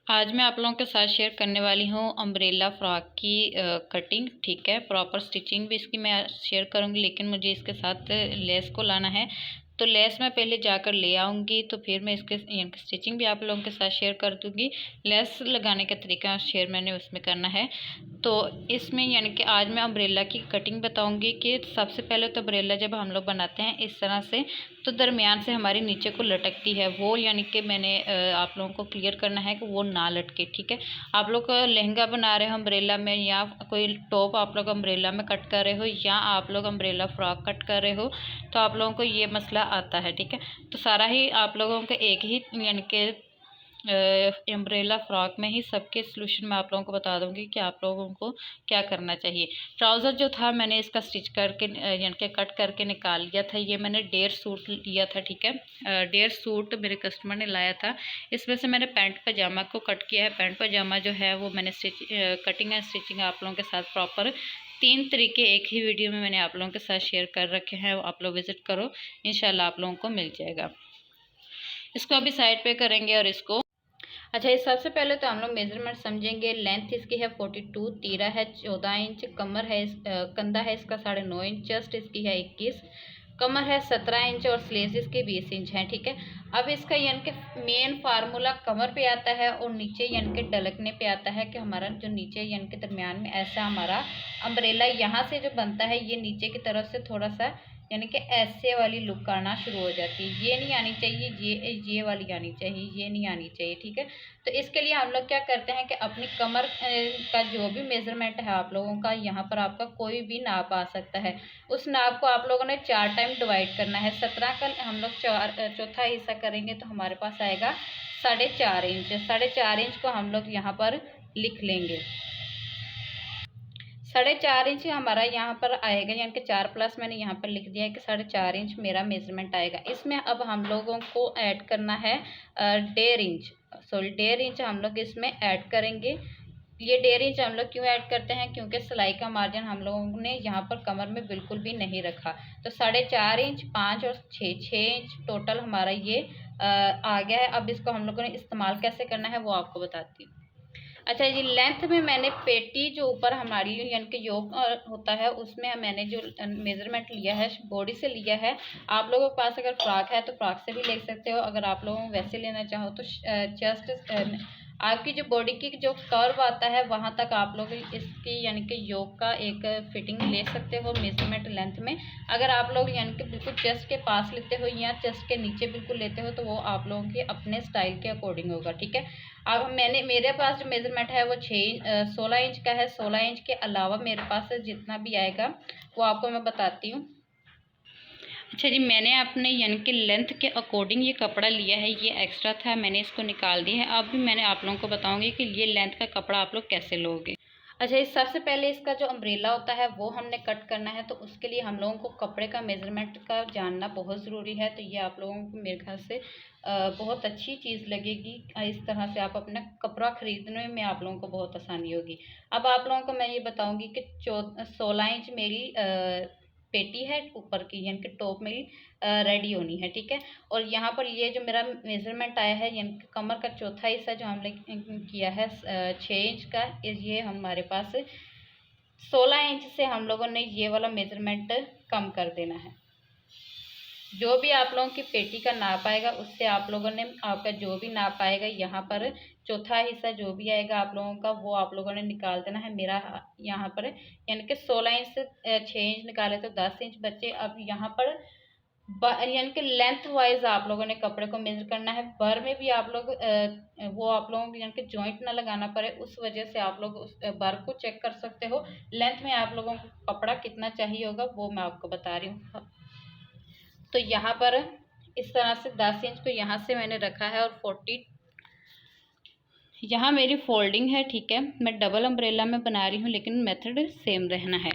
आज मैं आप लोगों के साथ शेयर करने वाली हूँ अम्ब्रेला फ्रॉक की कटिंग। ठीक है, प्रॉपर स्टिचिंग भी इसकी मैं शेयर करूँगी, लेकिन मुझे इसके साथ लेस को लाना है, तो लेस मैं पहले जाकर ले आऊँगी, तो फिर मैं इसके यानी कि स्टिचिंग भी आप लोगों के साथ शेयर कर दूँगी। लेस लगाने का तरीका शेयर मैंने उसमें करना है। तो इसमें यानी कि आज मैं अम्ब्रेला की कटिंग बताऊँगी कि सबसे पहले तो अम्ब्रेला जब हम लोग बनाते हैं इस तरह से, तो दरमियान से हमारी नीचे को लटकती है, वो यानी कि मैंने आप लोगों को क्लियर करना है कि वो ना लटके। ठीक है, आप लोग लहंगा बना रहे हो अम्ब्रेला में, या कोई टॉप आप लोग अम्ब्रेला में कट कर रहे हो, या आप लोग अम्ब्रेला फ्रॉक कट कर रहे हो, तो आप लोगों को ये मसला आता है। ठीक है, तो सारा ही आप लोगों को एक ही यानी कि अम्ब्रेला फ्रॉक में ही सबके सलूशन मैं आप लोगों को बता दूंगी कि आप लोगों को क्या करना चाहिए। ट्राउज़र जो था मैंने इसका स्टिच करके यानी कि कट करके निकाल लिया था। ये मैंने 1.5 सूट लिया था। ठीक है, 1.5 सूट मेरे कस्टमर ने लाया था। इसमें से मैंने पैंट पजामा को कट किया है। पैंट पजामा जो है वो मैंने कटिंग एंड स्टिचिंग आप लोगों के साथ प्रॉपर 3 तरीके एक ही वीडियो में मैंने आप लोगों के साथ शेयर कर रखे हैं। आप लोग विज़िट करो, इंशाल्लाह आप लोगों को मिल जाएगा। इसको अभी साइड पे करेंगे और इसको अच्छा, इस सबसे पहले तो हम लोग मेजरमेंट समझेंगे। लेंथ इसकी है 42, तीरा है 14 इंच, कमर है कंधा है इसका 9.5 इंच, चेस्ट इसकी है 21, कमर है 17 इंच और स्लीव्स इसके 20 इंच है। ठीक है, अब इसका यानी कि मेन फार्मूला कमर पे आता है और नीचे यानी कि डलकने पे आता है कि हमारा जो नीचे यानी कि दरमियान में ऐसा हमारा अम्ब्रेला यहाँ से जो बनता है, ये नीचे की तरफ से थोड़ा सा यानी कि ऐसे वाली लुक आना शुरू हो जाती है। ये नहीं आनी चाहिए, ये वाली आनी चाहिए, ये नहीं आनी चाहिए। ठीक है, तो इसके लिए हम लोग क्या करते हैं कि अपनी कमर का जो भी मेज़रमेंट है आप लोगों का, यहाँ पर आपका कोई भी नाप आ सकता है। उस नाप को आप लोगों ने 4 टाइम डिवाइड करना है। 17 का हम लोग चौथा हिस्सा करेंगे तो हमारे पास आएगा 4.5 इंच। 4.5 इंच को हम लोग यहाँ पर लिख लेंगे। 4.5 इंच हमारा यहाँ पर आएगा, यानी कि 4 प्लस मैंने यहाँ पर लिख दिया है कि 4.5 इंच मेरा मेजरमेंट आएगा। इसमें अब हम लोगों को ऐड करना है 1.5 इंच, सॉरी 1.5 इंच हम लोग इसमें ऐड करेंगे। ये 1.5 इंच हम लोग क्यों ऐड करते हैं, क्योंकि सिलाई का मार्जिन हम लोगों ने यहाँ पर कमर में बिल्कुल भी नहीं रखा। तो 4.5 इंच, 5 और 6 इंच टोटल हमारा ये आ गया है। अब इसको हम लोगों ने इस्तेमाल कैसे करना है वो आपको बताती हूँ। अच्छा जी, लेंथ में मैंने पेटी जो ऊपर हमारी यानी कि योक होता है, उसमें मैंने जो मेजरमेंट लिया है बॉडी से लिया है। आप लोगों के पास अगर फ्रॉक है तो फ्रॉक से भी ले सकते हो, अगर आप लोगों वैसे लेना चाहो तो चेस्ट आपकी जो बॉडी की जो कर्व आता है वहाँ तक आप लोग इसकी यानी कि योक का एक फिटिंग ले सकते हो मेजरमेंट लेंथ में। अगर आप लोग यानी कि बिल्कुल चेस्ट के पास लेते हो या चेस्ट के नीचे बिल्कुल लेते हो तो वो आप लोगों के अपने स्टाइल के अकॉर्डिंग होगा। ठीक है, अब मेरे पास जो मेजरमेंट है वो 16 इंच का है। 16 इंच के अलावा मेरे पास जितना भी आएगा वो आपको मैं बताती हूँ। अच्छा जी, मैंने अपने यानी कि लेंथ के अकॉर्डिंग ये कपड़ा लिया है, ये एक्स्ट्रा था, मैंने इसको निकाल दिया है। अब भी मैंने आप लोगों को बताऊंगी कि ये लेंथ का कपड़ा आप लोग कैसे लोगे। अच्छा, इस सबसे पहले इसका जो अम्ब्रेला होता है वो हमने कट करना है, तो उसके लिए हम लोगों को कपड़े का मेजरमेंट का जानना बहुत ज़रूरी है। तो ये आप लोगों को मेरे ख्याल से बहुत अच्छी चीज़ लगेगी। इस तरह से आप अपना कपड़ा ख़रीदने में आप लोगों को बहुत आसानी होगी। अब आप लोगों को मैं ये बताऊंगी कि 16 इंच मेरी पेटी है ऊपर की, यानी कि टॉप मेरी रेडी होनी है। ठीक है, और यहाँ पर ये जो मेरा मेजरमेंट आया है यानी कि कमर का चौथा हिस्सा जो हमने किया है 6 इंच का, ये हमारे पास 16 इंच से हम लोगों ने ये वाला मेजरमेंट कम कर देना है। जो भी आप लोगों की पेटी का नाप आएगा उससे आप लोगों ने आपका जो भी नाप आएगा यहाँ पर चौथा हिस्सा जो भी आएगा आप लोगों का वो आप लोगों ने निकाल देना है। मेरा यहाँ पर यानी कि 16 इंच से 6 इंच निकाले तो 10 इंच बचे। अब यहाँ पर यानी कि लेंथ वाइज आप लोगों ने कपड़े को मेजर करना है। भर में भी आप लोग वो आप लोगों को यानी कि जॉइंट ना लगाना पड़े, उस वजह से आप लोग उस भर को चेक कर सकते हो। लेंथ में आप लोगों को कपड़ा कितना चाहिए होगा वो मैं आपको बता रही हूँ। तो यहाँ पर इस तरह से 10 इंच को यहाँ से मैंने रखा है और 40 यहाँ मेरी फोल्डिंग है। ठीक है, मैं डबल अम्ब्रेला में बना रही हूँ लेकिन मेथड सेम रहना है।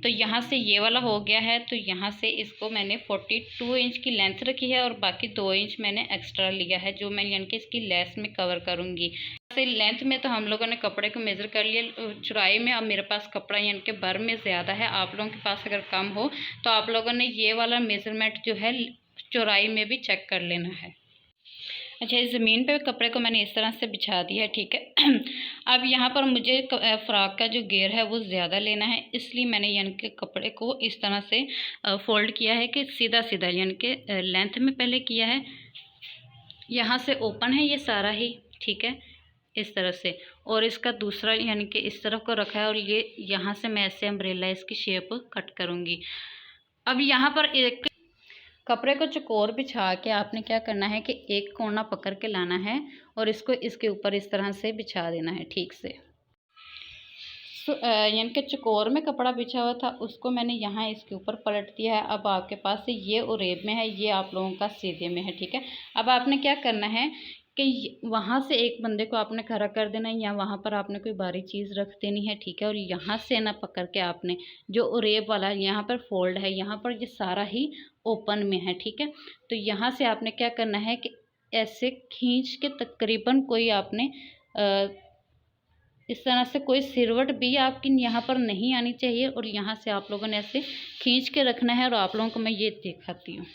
तो यहाँ से ये वाला हो गया है, तो यहाँ से इसको मैंने 42 इंच की लेंथ रखी है और बाकी 2 इंच मैंने एक्स्ट्रा लिया है जो मैं यानी कि इसकी लेस में कवर करूँगी। से लेंथ में तो हम लोगों ने कपड़े को मेज़र कर लिया। चौड़ाई में अब मेरे पास कपड़ा यानी कि भर में ज़्यादा है, आप लोगों के पास अगर कम हो तो आप लोगों ने ये वाला मेज़रमेंट जो है चौड़ाई में भी चेक कर लेना है। अच्छा, इस ज़मीन पे कपड़े को मैंने इस तरह से बिछा दिया है, ठीक है। अब यहाँ पर मुझे फ़्रॉक का जो घेर है वो ज़्यादा लेना है, इसलिए मैंने यानी कि कपड़े को इस तरह से फ़ोल्ड किया है कि सीधा सीधा यानी कि लेंथ में पहले किया है। यहाँ से ओपन है ये सारा ही, ठीक है, इस तरह से। और इसका दूसरा यानी कि इस तरफ को रखा है और ये यहाँ से मैं ऐसे अम्ब्रेला इसकी शेप कट करूँगी। अब यहाँ पर एक कपड़े को चौकोर बिछा के आपने क्या करना है कि एक कोना पकड़ के लाना है और इसको इसके ऊपर इस तरह से बिछा देना है ठीक से। यानी कि चौकोर में कपड़ा बिछा हुआ था उसको मैंने यहाँ इसके ऊपर पलट दिया है। अब आपके पास से ये उरेब में है, ये आप लोगों का सीधे में है, ठीक है। अब आपने क्या करना है कि वहाँ से एक बंदे को आपने खड़ा कर देना है या वहाँ पर आपने कोई भारी चीज़ रख देनी है, ठीक है। और यहाँ से ना पकड़ के आपने जो उरेब वाला यहाँ पर फोल्ड है, यहाँ पर ये सारा ही ओपन में है, ठीक है। तो यहाँ से आपने क्या करना है कि ऐसे खींच के तकरीबन कोई आपने इस तरह से कोई सिरवट भी आपकी यहाँ पर नहीं आनी चाहिए और यहाँ से आप लोगों ने ऐसे खींच के रखना है। और आप लोगों को मैं ये दिखाती हूँ,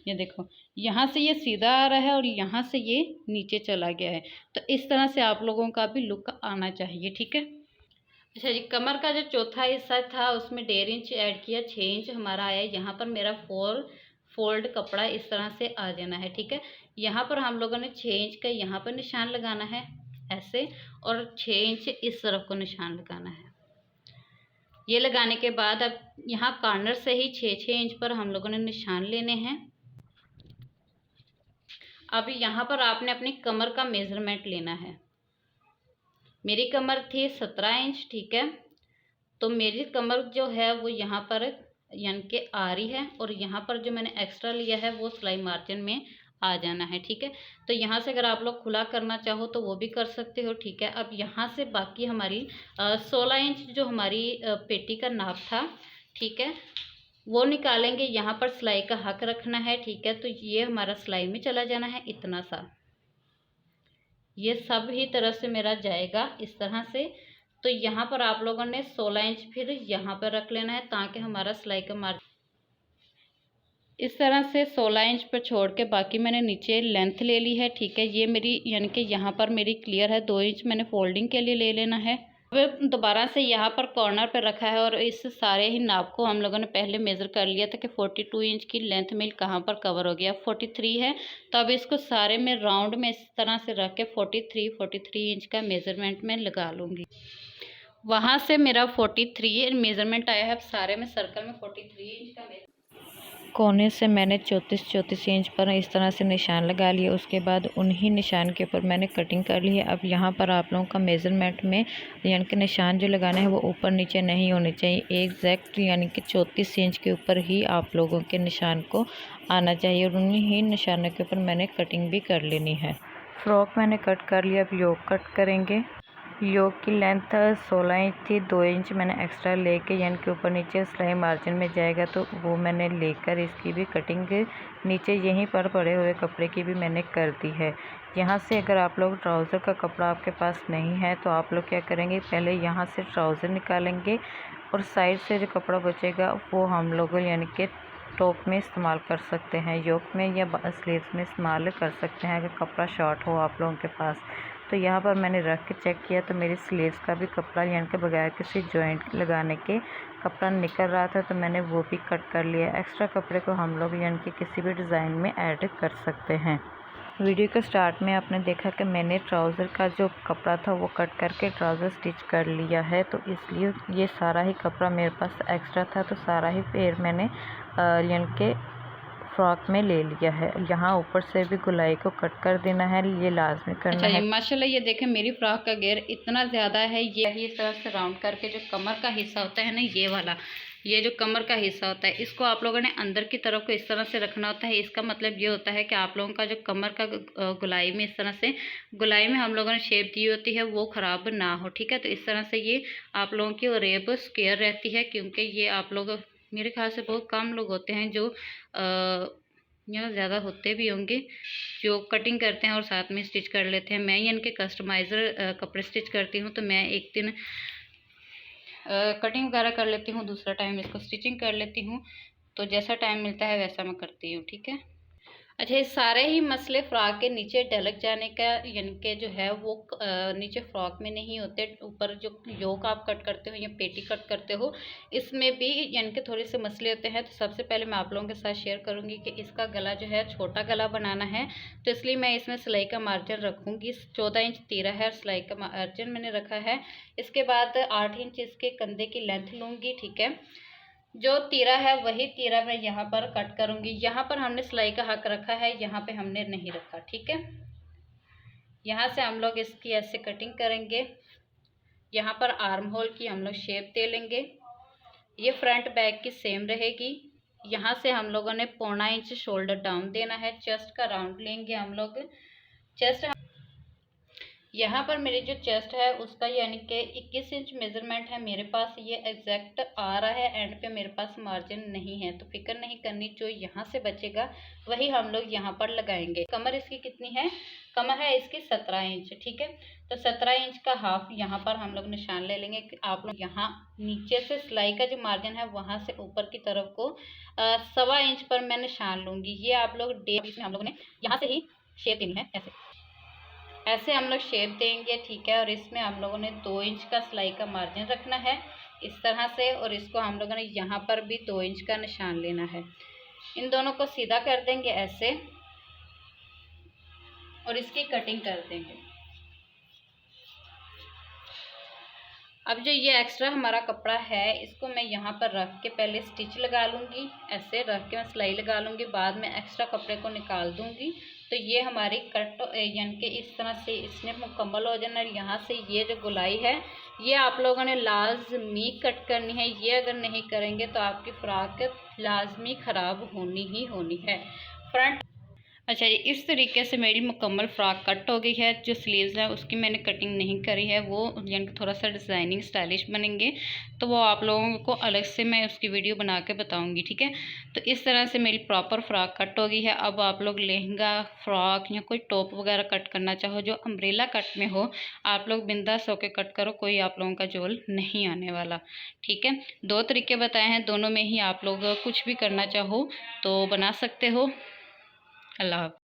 ये देखो यहाँ से ये सीधा आ रहा है और यहाँ से ये नीचे चला गया है। तो इस तरह से आप लोगों का भी लुक आना चाहिए, ठीक है। अच्छा जी, कमर का जो चौथा हिस्सा था उसमें 1.5 इंच ऐड किया, 6 इंच हमारा आया। यहाँ पर मेरा फोल्ड कपड़ा इस तरह से आ जाना है, ठीक है। यहाँ पर हम लोगों ने 6 इंच का यहाँ पर निशान लगाना है ऐसे, और 6 इंच इस तरफ को निशान लगाना है। ये लगाने के बाद अब यहाँ कॉर्नर से ही 6-6 इंच पर हम लोगों ने निशान लेने हैं। अब यहाँ पर आपने अपनी कमर का मेज़रमेंट लेना है। मेरी कमर थी 17 इंच, ठीक है। तो मेरी कमर जो है वो यहाँ पर यानी कि आ रही है और यहाँ पर जो मैंने एक्स्ट्रा लिया है वो सिलाई मार्जिन में आ जाना है, ठीक है। तो यहाँ से अगर आप लोग खुला करना चाहो तो वो भी कर सकते हो, ठीक है। अब यहाँ से बाकी हमारी 16 इंच जो हमारी पेटी का नाप था, ठीक है, वो निकालेंगे। यहाँ पर सिलाई का हक रखना है, ठीक है। तो ये हमारा सिलाई में चला जाना है इतना सा, ये सब ही तरह से मेरा जाएगा इस तरह से। तो यहाँ पर आप लोगों ने 16 इंच फिर यहाँ पर रख लेना है ताकि हमारा सिलाई का मार्जिन इस तरह से 16 इंच पर छोड़ के बाकी मैंने नीचे लेंथ ले ली है, ठीक है। ये मेरी यानी कि यहाँ पर मेरी क्लियर है, 2 इंच मैंने फोल्डिंग के लिए ले लेना है। अब दोबारा से यहाँ पर कॉर्नर पे रखा है और इस सारे ही नाप को हम लोगों ने पहले मेज़र कर लिया था कि 42 इंच की लेंथ में कहाँ पर कवर हो गया, 43 है। तो अब इसको सारे में राउंड में इस तरह से रख के 43 इंच का मेज़रमेंट में लगा लूँगी। वहाँ से मेरा 43 मेज़रमेंट आया है। अब सारे में सर्कल में 43 इंच का कोने से मैंने 34 इंच पर इस तरह से निशान लगा लिए। उसके बाद उन्हीं निशान के ऊपर मैंने कटिंग कर ली है। अब यहाँ पर आप लोगों का मेज़रमेंट में यानी कि निशान जो लगाना है वो ऊपर नीचे नहीं होने चाहिए, एग्जैक्ट यानी कि 34 इंच के ऊपर ही आप लोगों के निशान को आना चाहिए और उन्हीं निशानों के ऊपर मैंने कटिंग भी कर लेनी है। फ्रॉक मैंने कट कर लिया, अब योक कट करेंगे। योक की लेंथ 16 इंच थी, 2 इंच मैंने एक्स्ट्रा लेके यानी कि ऊपर नीचे सिलाई मार्जिन में जाएगा तो वो मैंने लेकर इसकी भी कटिंग नीचे यहीं पर पड़े हुए कपड़े की भी मैंने कर दी है। यहाँ से अगर आप लोग ट्राउज़र का कपड़ा आपके पास नहीं है तो आप लोग क्या करेंगे, पहले यहाँ से ट्राउज़र निकालेंगे और साइड से जो कपड़ा बचेगा वो हम लोग यानी कि टॉप में इस्तेमाल कर सकते हैं, योक में या स्लीव्स में इस्तेमाल कर सकते हैं अगर कपड़ा शॉर्ट हो आप लोगों के पास। तो यहाँ पर मैंने रख के चेक किया तो मेरी स्लीव्स का भी कपड़ा यानी कि बगैर किसी जॉइंट लगाने के कपड़ा निकल रहा था तो मैंने वो भी कट कर लिया। एक्स्ट्रा कपड़े को हम लोग यानी कि किसी भी डिज़ाइन में ऐड कर सकते हैं। वीडियो के स्टार्ट में आपने देखा कि मैंने ट्राउज़र का जो कपड़ा था वो कट करके ट्राउज़र स्टिच कर लिया है, तो इसलिए ये सारा ही कपड़ा मेरे पास एक्स्ट्रा था तो सारा ही फिर मैंने यानी कि फ्रॉक में ले लिया है। यहाँ ऊपर से भी गुलाई को कट कर देना है, ये लाजमी करना है। माशाल्लाह ये देखें मेरी फ्रॉक का घेर इतना ज़्यादा है, ये इस तरह से राउंड करके जो कमर का हिस्सा होता है ना, ये वाला ये जो कमर का हिस्सा होता है इसको आप लोगों ने अंदर की तरफ को इस तरह से रखना होता है। इसका मतलब ये होता है कि आप लोगों का जो कमर का गुलाई में इस तरह से गुलाई में हम लोगों ने शेप दी होती है वो ख़राब ना हो, ठीक है। तो इस तरह से ये आप लोगों की रेब स्क्वायर रहती है, क्योंकि ये आप लोग मेरे ख्याल से बहुत कम लोग होते हैं जो या ज़्यादा होते भी होंगे जो कटिंग करते हैं और साथ में स्टिच कर लेते हैं। मैं ही इनके कस्टमाइज़र कपड़े स्टिच करती हूँ, तो मैं एक दिन कटिंग वगैरह कर लेती हूँ, दूसरा टाइम इसको स्टिचिंग कर लेती हूँ। तो जैसा टाइम मिलता है वैसा मैं करती हूँ, ठीक है। अच्छा, ये सारे ही मसले फ्रॉक के नीचे ढलक जाने का, यानी कि जो है वो नीचे फ्रॉक में नहीं होते। ऊपर जो योक आप कट करते हो या पेटी कट करते हो, इसमें भी यानी कि थोड़े से मसले होते हैं। तो सबसे पहले मैं आप लोगों के साथ शेयर करूंगी कि इसका गला जो है छोटा गला बनाना है, तो इसलिए मैं इसमें सिलाई का मार्जिन रखूँगी। 14 इंच तीरा है और सिलाई का मार्जिन मैंने रखा है। इसके बाद 8 इंच इसके कंधे की लेंथ लूँगी, ठीक है। जो तीरा है वही तीरा मैं यहाँ पर कट करूँगी। यहाँ पर हमने सिलाई का हक रखा है, यहाँ पे हमने नहीं रखा, ठीक है। यहाँ से हम लोग इसकी ऐसे कटिंग करेंगे। यहाँ पर आर्म होल की हम लोग शेप दे लेंगे। ये फ्रंट बैक की सेम रहेगी। यहाँ से हम लोगों ने 1.25 इंच शोल्डर डाउन देना है। चेस्ट का राउंड लेंगे हम लोग। चेस्ट यहाँ पर मेरी जो चेस्ट है उसका यानी कि 21 इंच मेज़रमेंट है मेरे पास, ये एग्जैक्ट आ रहा है। एंड पे मेरे पास मार्जिन नहीं है, तो फिक्र नहीं करनी। जो यहाँ से बचेगा वही हम लोग यहाँ पर लगाएंगे। कमर इसकी कितनी है? कमर है इसकी 17 इंच, ठीक है। तो 17 इंच का हाफ यहाँ पर हम लोग निशान ले लेंगे। आप लोग यहाँ नीचे से सिलाई का जो मार्जिन है वहाँ से ऊपर की तरफ को 1.25 इंच पर मैं निशान लूँगी। ये आप लोग इसमें हम लोगों ने यहाँ से ही शेप देनी है, ऐसे हम लोग शेप देंगे, ठीक है। और इसमें हम लोगों ने 2 इंच का सिलाई का मार्जिन रखना है इस तरह से, और इसको हम लोगों ने यहाँ पर भी 2 इंच का निशान लेना है। इन दोनों को सीधा कर देंगे ऐसे, और इसकी कटिंग कर देंगे। अब जो ये एक्स्ट्रा हमारा कपड़ा है इसको मैं यहाँ पर रख के पहले स्टिच लगा लूँगी। ऐसे रख के मैं सिलाई लगा लूँगी, बाद में एक्स्ट्रा कपड़े को निकाल दूँगी। तो ये हमारी कट यानी कि इस तरह से इसने मुकम्मल हो जाना। यहाँ से ये जो गोलाई है ये आप लोगों ने लाजमी कट करनी है। ये अगर नहीं करेंगे तो आपकी फ्रॉक लाजमी ख़राब होनी ही होनी है। फ्रंट अच्छा जी, इस तरीके से मेरी मुकम्मल फ़्रॉक कट हो गई है। जो स्लीव्स है उसकी मैंने कटिंग नहीं करी है, वो यानी कि थोड़ा सा डिज़ाइनिंग स्टाइलिश बनेंगे, तो वो आप लोगों को अलग से मैं उसकी वीडियो बना के बताऊंगी, ठीक है। तो इस तरह से मेरी प्रॉपर फ़्रॉक कट हो गई है। अब आप लोग लहंगा, फ्रॉक या कोई टॉप वगैरह कट करना चाहो जो अम्ब्रेला कट में हो, आप लोग बिंदास होके कट करो, कोई आप लोगों का जोल नहीं आने वाला, ठीक है। 2 तरीके बताए हैं, दोनों में ही आप लोग कुछ भी करना चाहो तो बना सकते हो। अल्लाह हाफ़िज़।